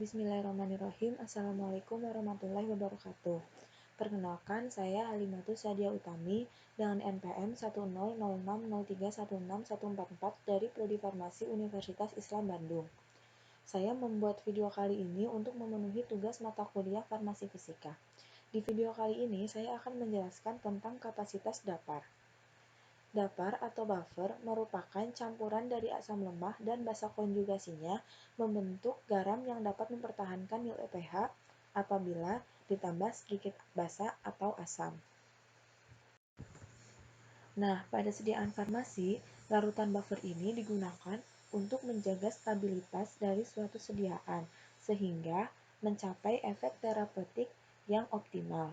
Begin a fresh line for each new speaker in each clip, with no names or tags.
Bismillahirrahmanirrahim. Assalamualaikum warahmatullahi wabarakatuh. Perkenalkan, saya Halimatus Sadia Utami dengan NPM 10060316144 dari Prodi Farmasi Universitas Islam Bandung. Saya membuat video kali ini untuk memenuhi tugas mata kuliah Farmasi Fisika. Di video kali ini, saya akan menjelaskan tentang kapasitas dapar. Dapar atau buffer merupakan campuran dari asam lemah dan basa konjugasinya membentuk garam yang dapat mempertahankan nilai pH apabila ditambah sedikit basa atau asam. Nah, pada sediaan farmasi, larutan buffer ini digunakan untuk menjaga stabilitas dari suatu sediaan sehingga mencapai efek terapeutik yang optimal.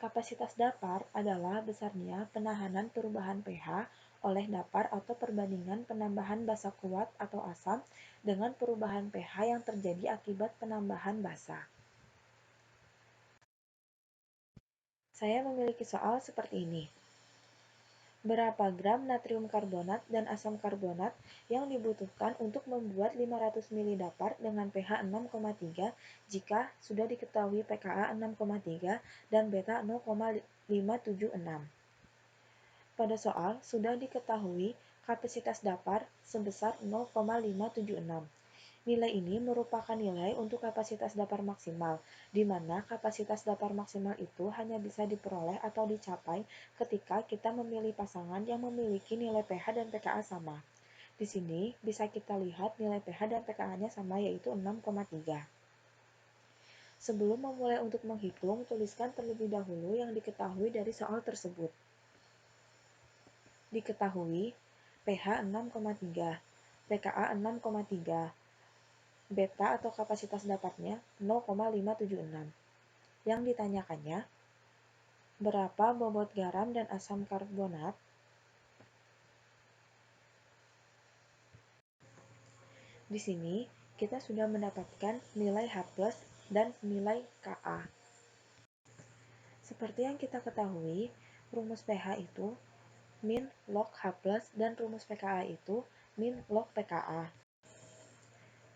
Kapasitas dapar adalah besarnya penahanan perubahan pH oleh dapar atau perbandingan penambahan basa kuat atau asam dengan perubahan pH yang terjadi akibat penambahan basa. Saya memiliki soal seperti ini. Berapa gram natrium karbonat dan asam karbonat yang dibutuhkan untuk membuat 500 ml dapar dengan pH 6,3 jika sudah diketahui pKa 6,3 dan beta 0,576? Pada soal sudah diketahui kapasitas dapar sebesar 0,576. Nilai ini merupakan nilai untuk kapasitas dapar maksimal, di mana kapasitas dapar maksimal itu hanya bisa diperoleh atau dicapai ketika kita memilih pasangan yang memiliki nilai pH dan pKa sama. Di sini bisa kita lihat nilai pH dan pKa-nya sama, yaitu 6,3. Sebelum memulai untuk menghitung, tuliskan terlebih dahulu yang diketahui dari soal tersebut. Diketahui pH 6,3, pKa 6,3, beta atau kapasitas daparnya 0,576. Yang ditanyakannya, berapa bobot garam dan asam karbonat? Di sini kita sudah mendapatkan nilai H+ dan nilai Ka. Seperti yang kita ketahui, rumus pH itu min log H+ dan rumus pKa itu min log pKa.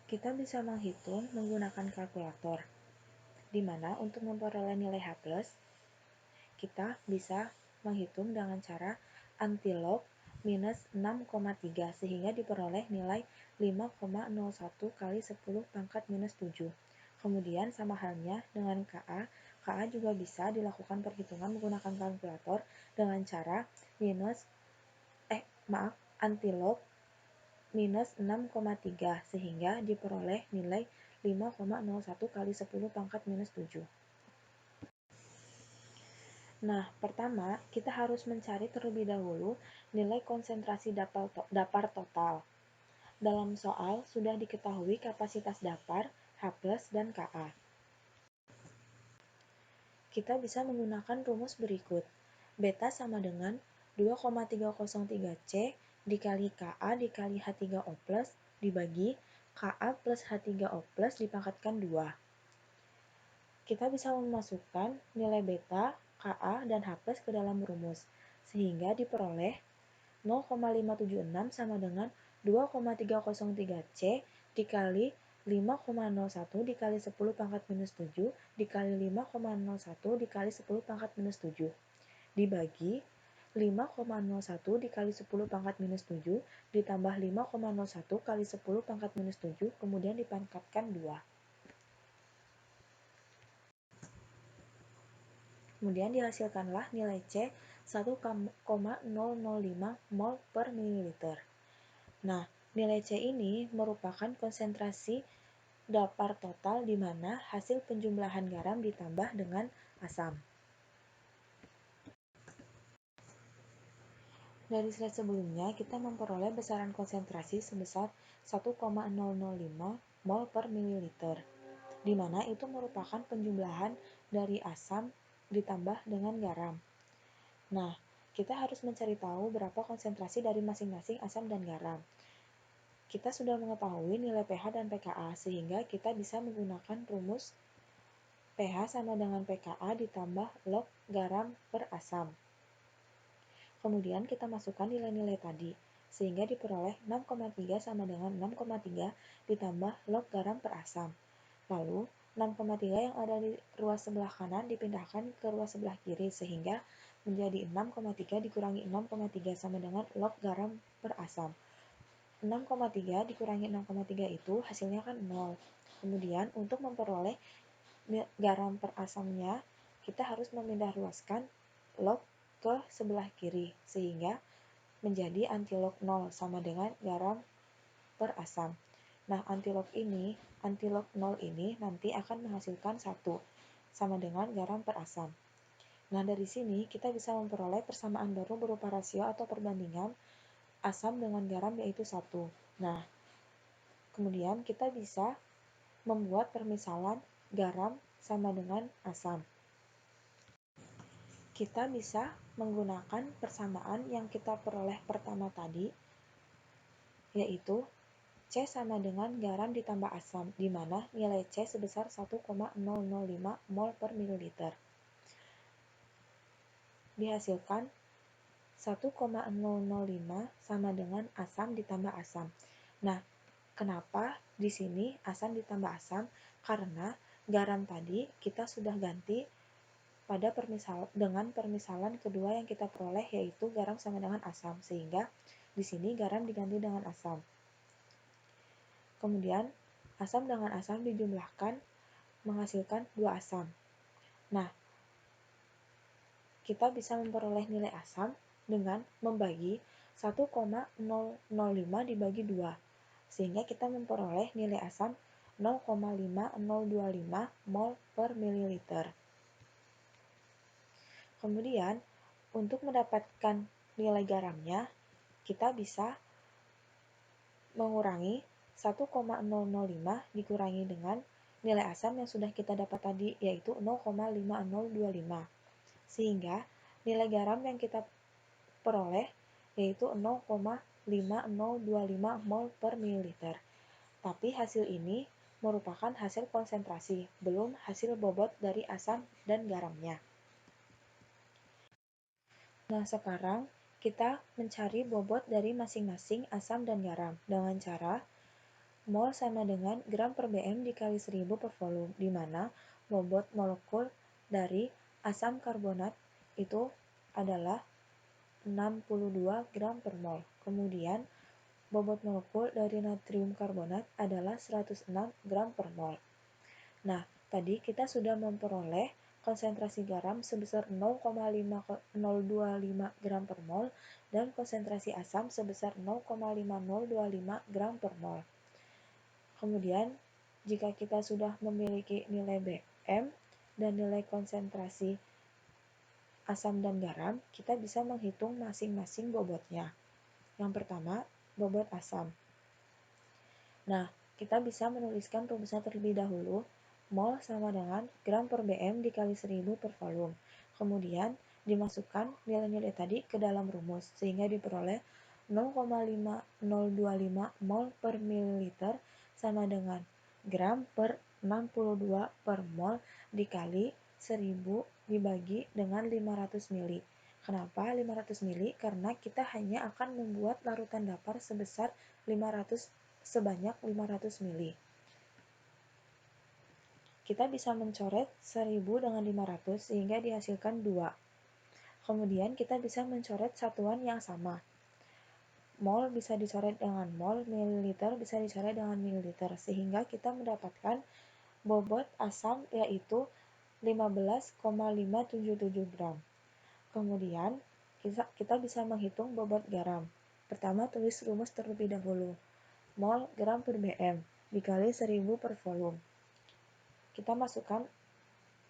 Kita bisa menghitung menggunakan kalkulator, di mana untuk memperoleh nilai H+, kita bisa menghitung dengan cara antilog minus 6,3 sehingga diperoleh nilai 5,01 kali 10 pangkat minus 7. Kemudian sama halnya dengan Ka, Ka juga bisa dilakukan perhitungan menggunakan kalkulator dengan cara antilog minus 6,3 sehingga diperoleh nilai 5,01 kali 10 pangkat minus 7. Nah, pertama, kita harus mencari terlebih dahulu nilai konsentrasi dapar total. Dalam soal, sudah diketahui kapasitas dapar, H+ dan Ka. Kita bisa menggunakan rumus berikut. Beta sama dengan 2,303 C dikali Ka dikali H3O plus dibagi Ka plus H3O plus dipangkatkan 2. Kita bisa memasukkan nilai beta, Ka, dan H+ ke dalam rumus, sehingga diperoleh 0,576 sama dengan 2,303 C dikali 5,01 dikali 10 pangkat minus 7 dikali 5,01 dikali 10 pangkat minus 7 dibagi 5,01 dikali 10 pangkat minus 7 ditambah 5,01 kali 10 pangkat minus 7 kemudian dipangkatkan 2. Kemudian dihasilkanlah nilai C 1,005 mol per mililiter. Nah, nilai C ini merupakan konsentrasi dapar total di mana hasil penjumlahan garam ditambah dengan asam. Dari slide sebelumnya, kita memperoleh besaran konsentrasi sebesar 1,005 mol per mililiter, di mana itu merupakan penjumlahan dari asam ditambah dengan garam. Nah, kita harus mencari tahu berapa konsentrasi dari masing-masing asam dan garam. Kita sudah mengetahui nilai pH dan pKa, sehingga kita bisa menggunakan rumus pH sama dengan pKa ditambah log garam per asam. Kemudian kita masukkan nilai-nilai tadi, sehingga diperoleh 6,3 sama dengan 6,3 ditambah log garam per asam. Lalu 6,3 yang ada di ruas sebelah kanan dipindahkan ke ruas sebelah kiri sehingga menjadi 6,3 dikurangi 6,3 sama dengan log garam per asam. 6,3 dikurangi 6,3 itu hasilnya kan 0. Kemudian untuk memperoleh garam per asamnya, kita harus memindah ruaskan log ke sebelah kiri sehingga menjadi antilog 0 sama dengan garam per asam. Nah, antilog 0 ini nanti akan menghasilkan 1 sama dengan garam per asam. Nah, dari sini kita bisa memperoleh persamaan baru berupa rasio atau perbandingan asam dengan garam yaitu 1. Nah, kemudian kita bisa membuat permisalan garam sama dengan asam. Kita bisa menggunakan persamaan yang kita peroleh pertama tadi, yaitu C sama dengan garam ditambah asam, di mana nilai C sebesar 1,005 mol per mililiter. Dihasilkan 1,005 sama dengan asam ditambah asam. Nah, kenapa di sini asam ditambah asam? Karena garam tadi kita sudah ganti pada dengan permisalan kedua yang kita peroleh, yaitu garam sama dengan asam, sehingga di sini garam diganti dengan asam. Kemudian asam dengan asam dijumlahkan menghasilkan 2 asam. Nah, kita bisa memperoleh nilai asam dengan membagi 1,005 dibagi 2, sehingga kita memperoleh nilai asam 0,5025 mol per mililiter. Kemudian, untuk mendapatkan nilai garamnya, kita bisa mengurangi 1,005 dikurangi dengan nilai asam yang sudah kita dapat tadi, yaitu 0,5025. Sehingga nilai garam yang kita peroleh yaitu 0,5025 mol per mililiter. Tapi hasil ini merupakan hasil konsentrasi, belum hasil bobot dari asam dan garamnya. Nah, sekarang kita mencari bobot dari masing-masing asam dan garam dengan cara mol sama dengan gram per bm dikali 1000 per volume, di mana bobot molekul dari asam karbonat itu adalah 62 gram per mol. Kemudian bobot molekul dari natrium karbonat adalah 106 gram per mol. Nah, tadi kita sudah memperoleh konsentrasi garam sebesar 0,5025 gram per mol dan konsentrasi asam sebesar 0,5025 gram per mol. Kemudian, jika kita sudah memiliki nilai Bm dan nilai konsentrasi asam dan garam, kita bisa menghitung masing-masing bobotnya. Yang pertama, bobot asam. Nah, kita bisa menuliskan rumusnya terlebih dahulu. Mol sama dengan gram per bm dikali 1000 per volume. Kemudian, dimasukkan nilai-nilai tadi ke dalam rumus, sehingga diperoleh 0,5025 mol per mililiter sama dengan gram per 62 per mol dikali 1000 dibagi dengan 500 ml. Kenapa 500 ml? Karena kita hanya akan membuat larutan datar sebanyak 500 ml. Kita bisa mencoret 1000 dengan 500 sehingga dihasilkan 2. Kemudian kita bisa mencoret satuan yang sama. Mol bisa dicoret dengan mol, mililiter bisa dicoret dengan mililiter, sehingga kita mendapatkan bobot asam yaitu 15,577 gram. Kemudian kita bisa menghitung bobot garam. Pertama, tulis rumus terlebih dahulu. Mol gram per bm dikali 1000 per volume. Kita masukkan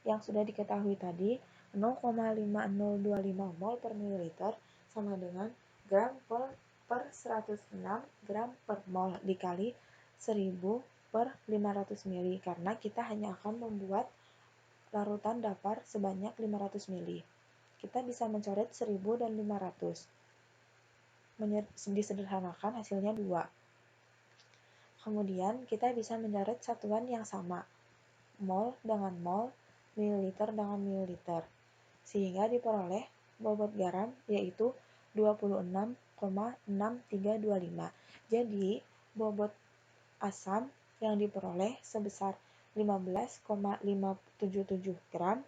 yang sudah diketahui tadi, 0,5025 mol per mililiter sama dengan gram per 106 gram per mol dikali 1000 per 500 ml, karena kita hanya akan membuat larutan datar sebanyak 500 ml. Kita bisa mencoret 1000 dan 500. Disederhanakan hasilnya 2. Kemudian kita bisa mencoret satuan yang sama. Mol dengan mol, mililiter dengan mililiter, sehingga diperoleh bobot garam yaitu 26,6325. Jadi, bobot asam yang diperoleh sebesar 15,577 gram,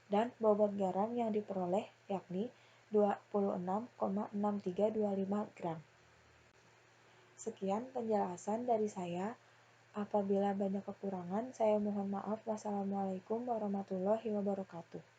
dan bobot garam yang diperoleh yakni 26,6325 gram. Sekian penjelasan dari saya. Apabila banyak kekurangan, saya mohon maaf. Wassalamualaikum warahmatullahi wabarakatuh.